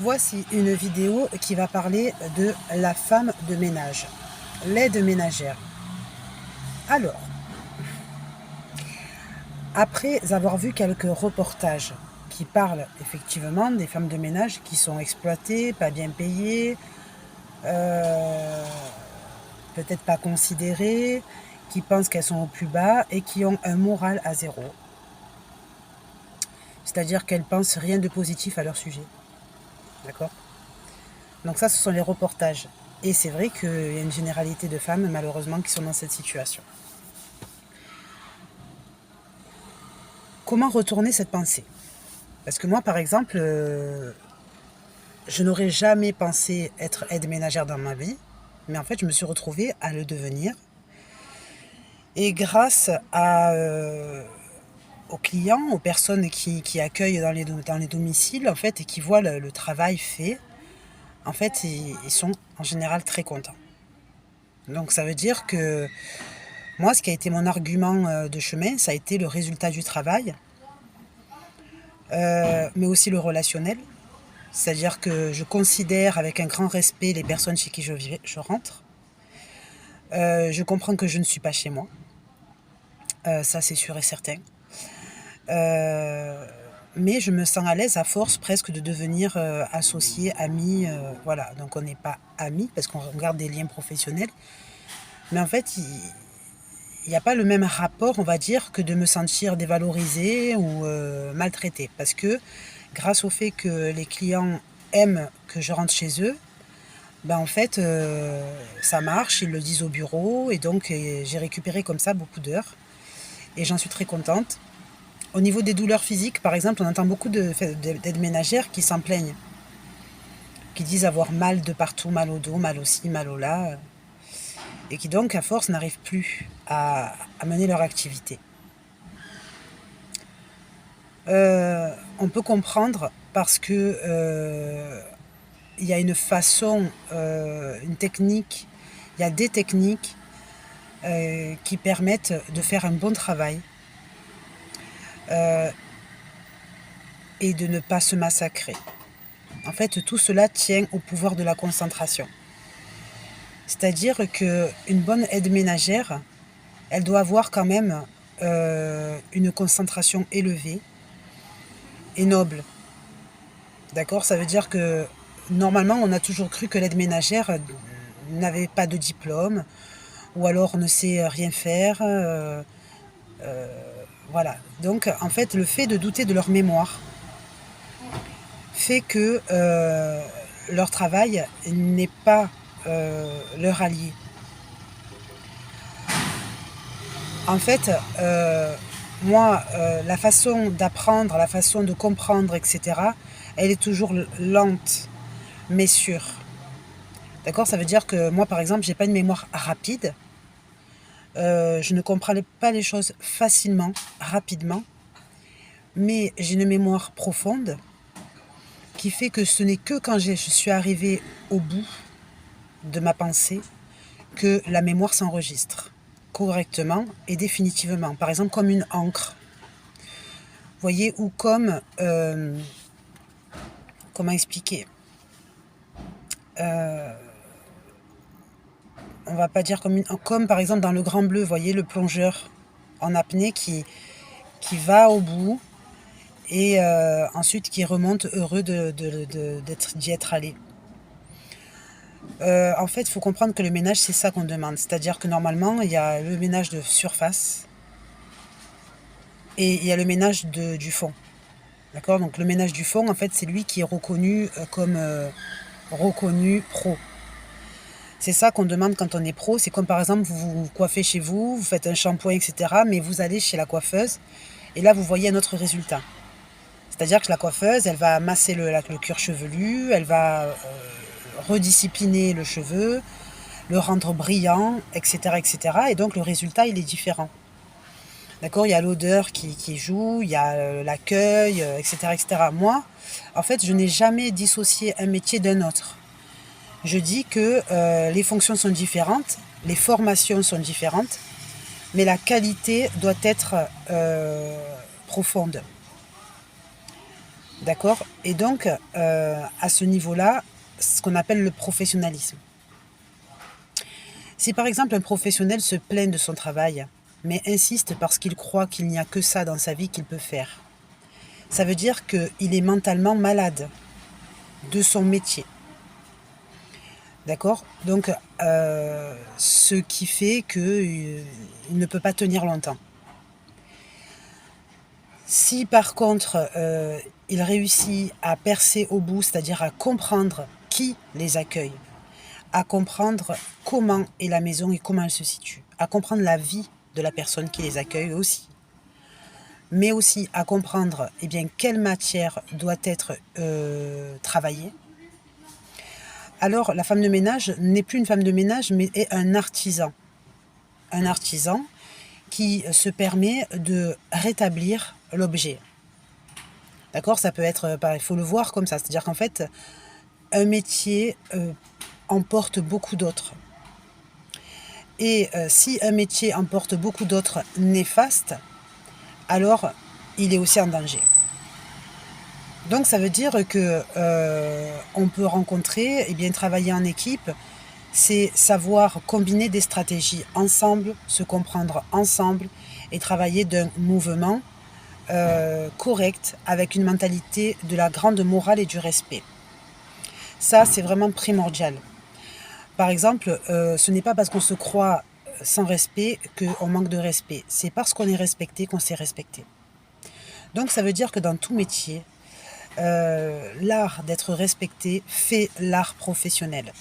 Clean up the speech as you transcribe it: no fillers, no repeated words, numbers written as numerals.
Voici une vidéo qui va parler de la femme de ménage, l'aide ménagère. Alors, après avoir vu quelques reportages qui parlent effectivement des femmes de ménage qui sont exploitées, pas bien payées, peut-être pas considérées, qui pensent qu'elles sont au plus bas et qui ont un moral à zéro. C'est-à-dire qu'elles pensent rien de positif à leur sujet. D'accord ? Donc ça, ce sont les reportages. Et c'est vrai qu'il y a une généralité de femmes, malheureusement, qui sont dans cette situation. Comment retourner cette pensée ? Parce que moi, par exemple, je n'aurais jamais pensé être aide ménagère dans ma vie, mais en fait, je me suis retrouvée à le devenir. Et grâce aux clients, aux personnes qui accueillent dans les domiciles, en fait, et qui voient le travail fait, en fait, ils sont en général très contents. Donc ça veut dire que moi, ce qui a été mon argument de chemin, ça a été le résultat du travail, mais aussi le relationnel. C'est-à-dire que je considère avec un grand respect les personnes chez qui je rentre. Je comprends que je ne suis pas chez moi. Ça, c'est sûr et certain. Mais je me sens à l'aise à force presque de devenir associée, amie. Voilà, donc on n'est pas amis parce qu'on garde des liens professionnels. Mais en fait, il n'y a pas le même rapport, on va dire, que de me sentir dévalorisée ou maltraitée. Parce que grâce au fait que les clients aiment que je rentre chez eux, ben en fait, ça marche, ils le disent au bureau. Et donc, j'ai récupéré comme ça beaucoup d'heures. Et j'en suis très contente. Au niveau des douleurs physiques, par exemple, on entend beaucoup d'aides ménagères qui s'en plaignent. Qui disent avoir mal de partout, mal au dos, mal au ci, mal au là. Et qui donc, à force, n'arrivent plus à mener leur activité. On peut comprendre parce que il y a une façon, une technique, il y a des techniques qui permettent de faire un bon travail et de ne pas se massacrer. En fait, tout cela tient au pouvoir de la concentration. C'est-à-dire qu'une bonne aide ménagère, elle doit avoir quand même une concentration élevée et noble. D'accord ? Ça veut dire que normalement, on a toujours cru que l'aide ménagère n'avait pas de diplôme ou alors ne sait rien faire. Voilà. Donc, en fait, le fait de douter de leur mémoire fait que leur travail n'est pas leur allié. En fait, moi, la façon d'apprendre, la façon de comprendre, etc., elle est toujours lente, mais sûre. D'accord ? Ça veut dire que moi, par exemple, j'ai pas une mémoire rapide. Je ne comprends pas les choses facilement, rapidement, mais j'ai une mémoire profonde qui fait que ce n'est que quand je suis arrivée au bout de ma pensée que la mémoire s'enregistre correctement et définitivement. Par exemple, comme une encre. Vous voyez, ou comme... comment expliquer ? On va pas dire comme par exemple dans le Grand Bleu, vous voyez, le plongeur en apnée qui va au bout et ensuite qui remonte heureux d'y être allé. En fait, il faut comprendre que le ménage, c'est ça qu'on demande. C'est-à-dire que normalement, il y a le ménage de surface et il y a le ménage du fond. D'accord ? Donc le ménage du fond, en fait, c'est lui qui est reconnu comme reconnu pro. C'est ça qu'on demande quand on est pro. C'est comme par exemple, vous vous coiffez chez vous, vous faites un shampoing, etc. Mais vous allez chez la coiffeuse et là, vous voyez un autre résultat. C'est-à-dire que la coiffeuse, elle va masser le cuir chevelu, elle va rediscipliner le cheveu, le rendre brillant, etc., etc. Et donc, le résultat, il est différent. D'accord ? Il y a l'odeur qui joue, il y a l'accueil, etc., etc. Moi, en fait, je n'ai jamais dissocié un métier d'un autre. Je dis que les fonctions sont différentes, les formations sont différentes, mais la qualité doit être profonde. D'accord? Et donc, à ce niveau-là, ce qu'on appelle le professionnalisme. Si par exemple un professionnel se plaint de son travail, mais insiste parce qu'il croit qu'il n'y a que ça dans sa vie qu'il peut faire, ça veut dire qu'il est mentalement malade de son métier. D'accord? Donc, ce qui fait qu'il ne peut pas tenir longtemps. Si par contre, il réussit à percer au bout, c'est-à-dire à comprendre qui les accueille, à comprendre comment est la maison et comment elle se situe, à comprendre la vie de la personne qui les accueille aussi, mais aussi à comprendre eh bien, quelle matière doit être travaillée, alors la femme de ménage n'est plus une femme de ménage, mais est un artisan. Un artisan qui se permet de rétablir l'objet. D'accord? Ça peut être, il faut le voir comme ça. C'est-à-dire qu'en fait, un métier emporte beaucoup d'autres. Et si un métier emporte beaucoup d'autres néfastes, alors il est aussi en danger. Donc ça veut dire que on peut rencontrer, et bien travailler en équipe, c'est savoir combiner des stratégies ensemble, se comprendre ensemble et travailler d'un mouvement correct avec une mentalité de la grande morale et du respect. Ça, c'est vraiment primordial. Par exemple, ce n'est pas parce qu'on se croit sans respect qu'on manque de respect. C'est parce qu'on est respecté qu'on s'est respecté. Donc ça veut dire que dans tout métier, l'art d'être respecté fait l'art professionnel.